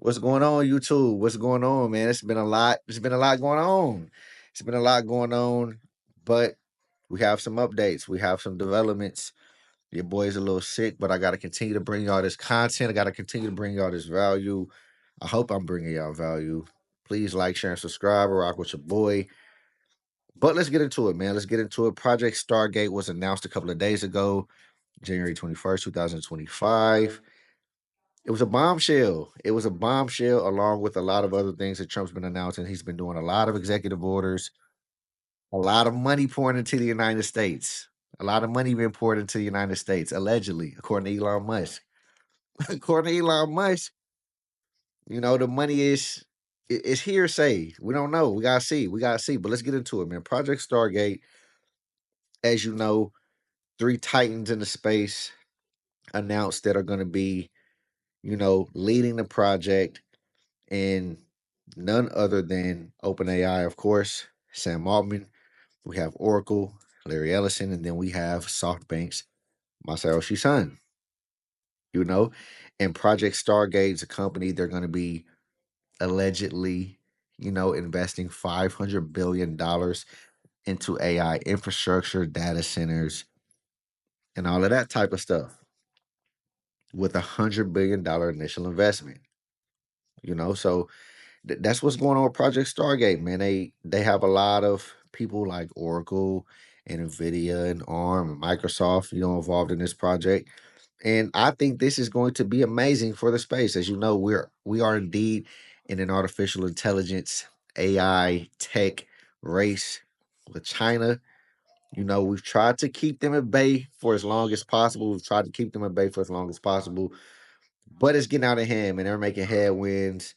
What's going on, YouTube? What's going on, man? It's been a lot. It's been a lot going on. It's been a lot going on, but we have some updates. We have some developments. Your boy's a little sick, but I got to continue to bring y'all this content. I got to continue to bring y'all this value. I hope I'm bringing y'all value. Please like, share, and subscribe. Rock with your boy. But let's get into it, man. Let's get into it. Project Stargate was announced a couple of days ago, January 21st, 2025. It was a bombshell. It was a bombshell, along with a lot of other things that Trump's been announcing. He's been doing a lot of executive orders, a lot of money pouring into the United States, a lot of money being poured into the United States, allegedly, according to Elon Musk. According to Elon Musk, the money is hearsay. We don't know. We gotta see. We gotta see. But let's get into it, man. Project Stargate, as you know, three titans in the space announced that are going to be, leading the project, and none other than OpenAI, of course, Sam Altman. We have Oracle, Larry Ellison, and then we have Softbank's Masayoshi Son. You know, and Project Stargate is a company. They're going to be allegedly, investing $500 billion into AI infrastructure, data centers, and all of that type of stuff with $100 billion initial investment. So that's what's going on with Project Stargate, man. They have a lot of people like Oracle and Nvidia and ARM and Microsoft, involved in this project. And I think this is going to be amazing for the space. As you know, we are indeed in an artificial intelligence AI tech race with China. We've tried to keep them at bay for as long as possible. We've tried to keep them at bay for as long as possible, but it's getting out of hand, and they're making headwinds.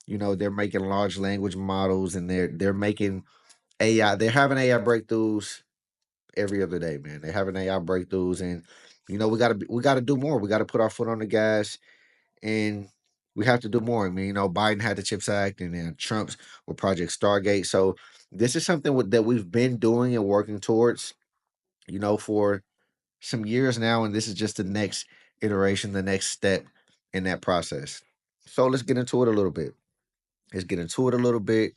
They're making large language models, and they're making AI. They're having AI breakthroughs every other day, man. They're having AI breakthroughs, and we gotta do more. We gotta put our foot on the gas, and we have to do more. I mean, Biden had the Chips Act, and then Trump's with Project Stargate. So this is something that we've been doing and working towards, for some years now, and this is just the next iteration, the next step in that process. So let's get into it a little bit. Let's get into it a little bit.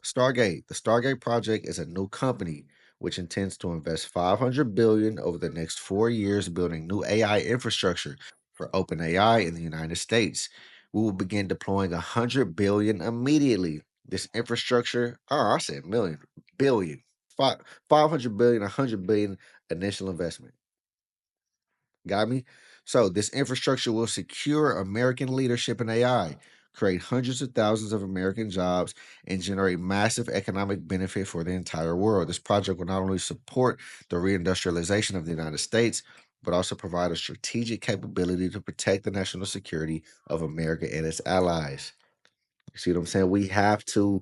Stargate. The Stargate project is a new company which intends to invest 500 billion over the next 4 years building new AI infrastructure for OpenAI in the United States. We will begin deploying 100 billion immediately. This infrastructure, I said million, billion. 500 billion, 100 billion initial investment. Got me? So this infrastructure will secure American leadership in AI, create hundreds of thousands of American jobs, and generate massive economic benefit for the entire world. This project will not only support the reindustrialization of the United States, but also provide a strategic capability to protect the national security of America and its allies. You see what I'm saying? We have to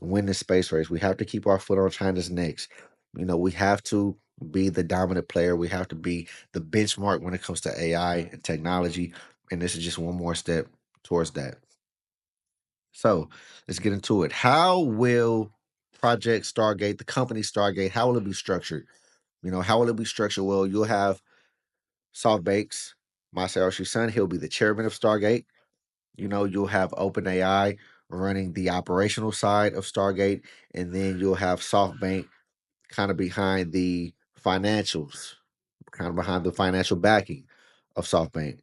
win the space race. We have to keep our foot on China's necks. We have to be the dominant player. We have to be the benchmark when it comes to AI and technology. And this is just one more step towards that. So let's get into it. How will Project Stargate, the company Stargate, how will it be structured? How will it be structured? Well, you'll have Softbank's Masayoshi Son. He'll be the chairman of Stargate. You'll have OpenAI running the operational side of Stargate, and then you'll have SoftBank kind of behind the financials, kind of behind the financial backing of SoftBank.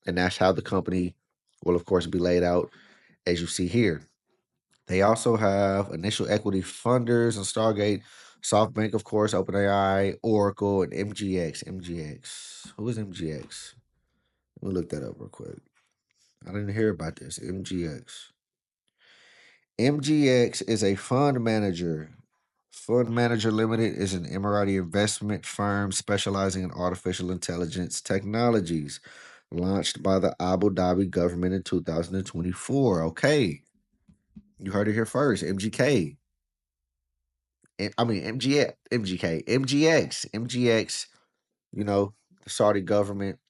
And that's how the company will, of course, be laid out as you see here. They also have initial equity funders in Stargate, SoftBank, of course, OpenAI, Oracle, and MGX. MGX. Who is MGX? Let me look that up real quick. I didn't hear about this. MGX. MGX is a fund manager. Fund Manager Limited is an Emirati investment firm specializing in artificial intelligence technologies, launched by the Abu Dhabi government in 2024. Okay, you heard it here first. MGK. I mean MGX, MGK, MGX, MGX. The Saudi government.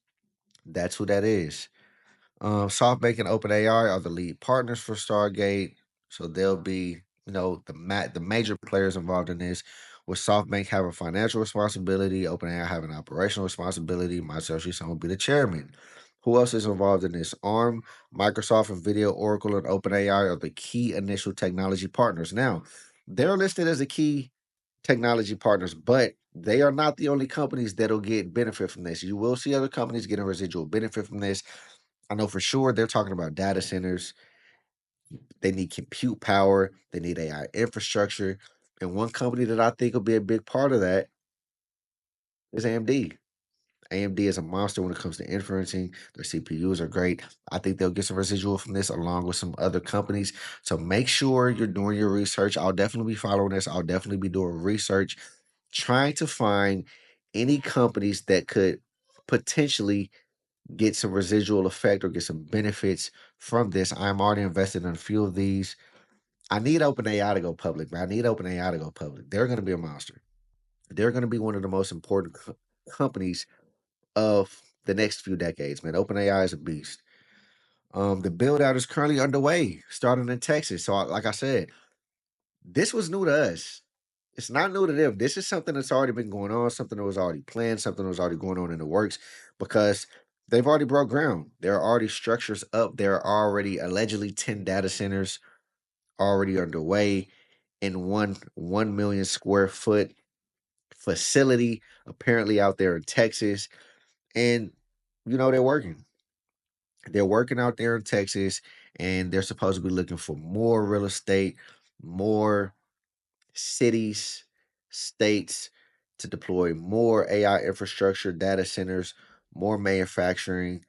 That's who that is. SoftBank and OpenAI are the lead partners for Stargate, so they'll be, the major players involved in this. With SoftBank having financial responsibility, OpenAI having operational responsibility, myself, Son will be the chairman. Who else is involved in this? ARM, Microsoft, Nvidia, Oracle, and OpenAI are the key initial technology partners. Now, they're listed as the key technology partners, but they are not the only companies that'll get benefit from this. You will see other companies getting residual benefit from this. I know for sure they're talking about data centers. They need compute power. They need AI infrastructure. And one company that I think will be a big part of that is AMD. AMD is a monster when it comes to inferencing. Their CPUs are great. I think they'll get some residual from this along with some other companies. So make sure you're doing your research. I'll definitely be following this. I'll definitely be doing research, trying to find any companies that could potentially get some residual effect or get some benefits from this. I'm already invested in a few of these. I need OpenAI to go public, man. I need OpenAI to go public. They're going to be a monster. They're going to be one of the most important companies of the next few decades, man. OpenAI is a beast. The build out is currently underway, starting in Texas. So, like I said, this was new to us. It's not new to them. This is something that's already been going on, something that was already planned, something that was already going on in the works because they've already broke ground. There are already structures up. There are already allegedly 10 data centers already underway in 1 million square foot facility, apparently out there in Texas. And they're working. They're working out there in Texas, and they're supposed to be looking for more real estate, more cities, states to deploy more AI infrastructure, data centers, more manufacturing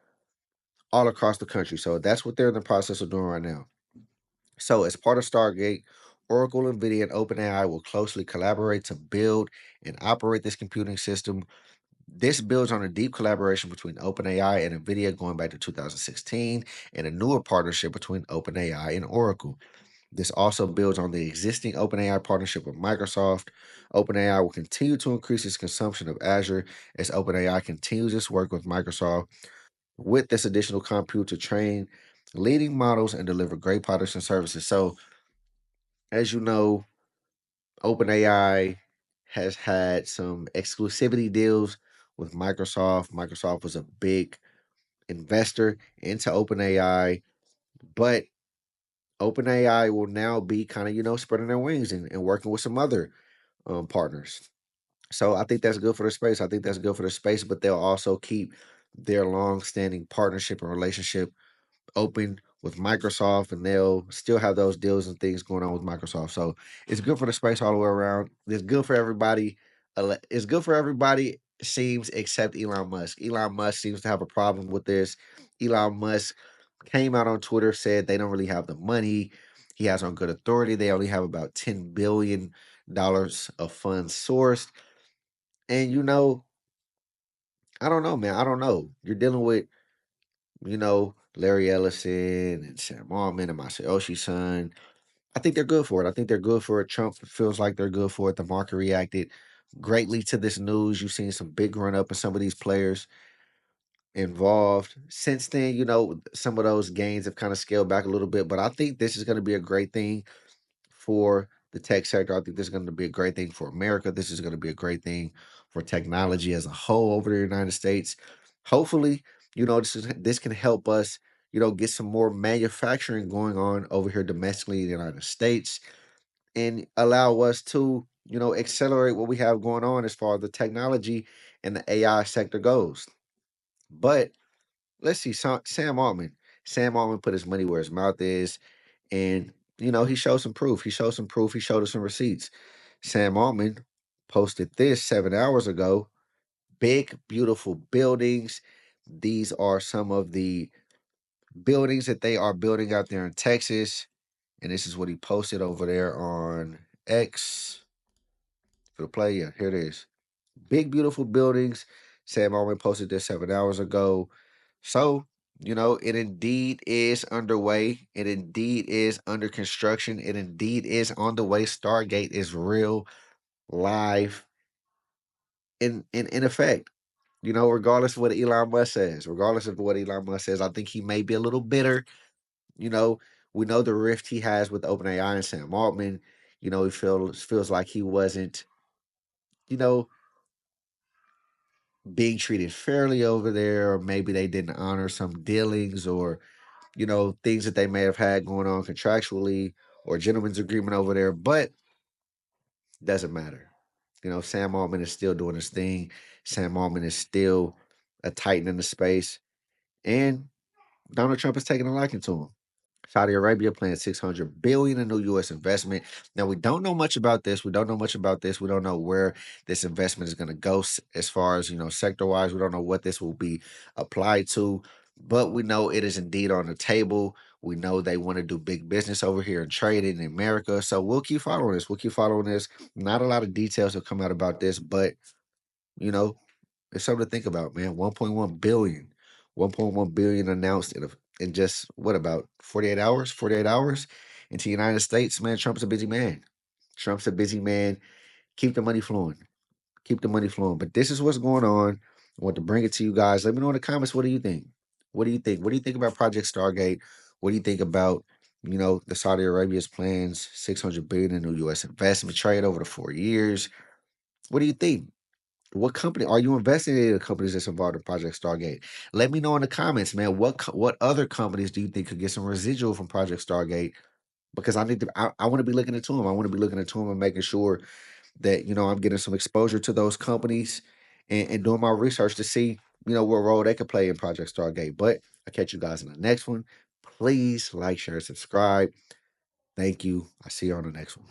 all across the country. So that's what they're in the process of doing right now. So, as part of Stargate, Oracle, Nvidia, and OpenAI will closely collaborate to build and operate this computing system. This builds on a deep collaboration between OpenAI and Nvidia going back to 2016 and a newer partnership between OpenAI and Oracle. This also builds on the existing OpenAI partnership with Microsoft. OpenAI will continue to increase its consumption of Azure as OpenAI continues its work with Microsoft with this additional compute to train leading models and deliver great products and services. So, as you know, OpenAI has had some exclusivity deals with Microsoft. Microsoft was a big investor into OpenAI, but OpenAI will now be kind of, spreading their wings and working with some other partners. So I think that's good for the space. I think that's good for the space, but they'll also keep their long-standing partnership and relationship open with Microsoft, and they'll still have those deals and things going on with Microsoft. So it's good for the space all the way around. It's good for everybody. It's good for everybody, seems, except Elon Musk. Elon Musk seems to have a problem with this. Elon Musk came out on Twitter, said they don't really have the money. He has on good authority. They only have about $10 billion of funds sourced. And I don't know, man. I don't know. You're dealing with Larry Ellison and Sam Altman and Masayoshi Son. I think they're good for it. I think they're good for it. Trump feels like they're good for it. The market reacted greatly to this news. You've seen some big run up in some of these players involved. Since then, some of those gains have kind of scaled back a little bit, but I think this is going to be a great thing for the tech sector. I think this is going to be a great thing for America. This is going to be a great thing for technology as a whole over the United States. Hopefully, this can help us, get some more manufacturing going on over here domestically in the United States and allow us to, accelerate what we have going on as far as the technology and the AI sector goes. But let's see, Sam Altman. Sam Altman put his money where his mouth is, and he showed some proof. He showed some proof. He showed us some receipts. Sam Altman posted this 7 hours ago. Big, beautiful buildings. These are some of the buildings that they are building out there in Texas. And this is what he posted over there on X for the play. Yeah, here it is. Big, beautiful buildings. Sam Altman posted this 7 hours ago. So, it indeed is underway. It indeed is under construction. It indeed is on the way. Stargate is real, live, in effect. Regardless of what Elon Musk says, I think he may be a little bitter. You know, we know the rift he has with OpenAI and Sam Altman. He feels like he wasn't, you know, being treated fairly over there, or maybe they didn't honor some dealings or, things that they may have had going on contractually or gentleman's agreement over there, but doesn't matter. Sam Altman is still doing his thing. Sam Altman is still a titan in the space. And Donald Trump is taking a liking to him. Saudi Arabia plans 600 billion in new U.S. investment. Now we don't know much about this. We don't know much about this. We don't know where this investment is going to go as far as sector wise. We don't know what this will be applied to, but we know it is indeed on the table. We know they want to do big business over here and trade in America. So we'll keep following this. We'll keep following this. Not a lot of details have come out about this, but you know it's something to think about, man. 1.1 billion. 1.1 billion announced in just what, about 48 hours? 48 hours into the United States, man. Trump's a busy man. Trump's a busy man. Keep the money flowing. Keep the money flowing. But this is what's going on. I want to bring it to you guys. Let me know in the comments. What do you think? What do you think? What do you think about Project Stargate? What do you think about, the Saudi Arabia's plans, 600 billion in new U.S. investment trade over the 4 years? What do you think? What company are you investing in? The companies that's involved in Project Stargate. Let me know in the comments, man. What other companies do you think could get some residual from Project Stargate? Because I need to. I want to be looking into them. I want to be looking into them and making sure that I'm getting some exposure to those companies and doing my research to see what role they could play in Project Stargate. But I'll catch you guys in the next one. Please like, share, subscribe. Thank you. I see you on the next one.